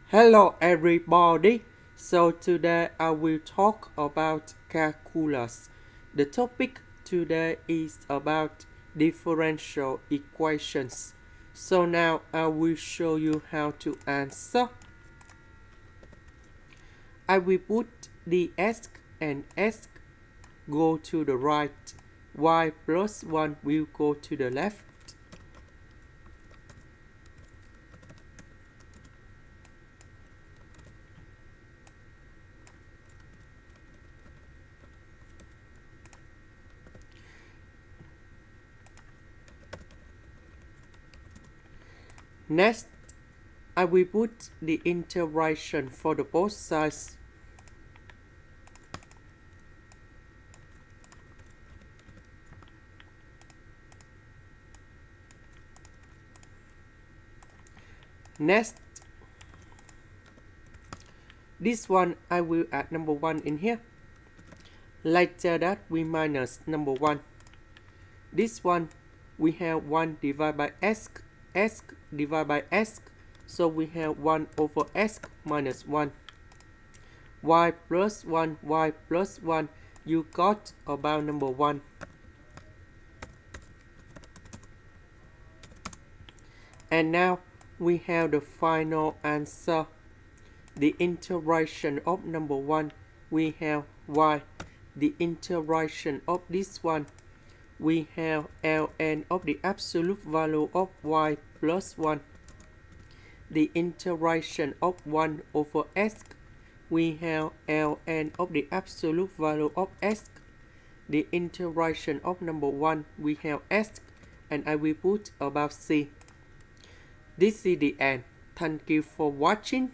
Hello everybody. So today I will talk about calculus. The topic today is about differential equations. So now I will show you how to answer. I will put the s and s go to the right. Y plus 1 will go to the left. Next, I will put the integration for the both sides. Next, this one I will add number 1 in here. Later that we minus number 1. This one we have 1 divided by s divided by s. So we have 1 over s minus 1. Y plus 1, y plus 1. You got about number 1. And now we have the final answer. The integration of number 1, we have y. The integration of this one, we have ln of the absolute value of y plus 1. The integration of 1 over s, we have ln of the absolute value of s. The integration of number 1, we have s, and I will put about c. This is the end. Thank you for watching.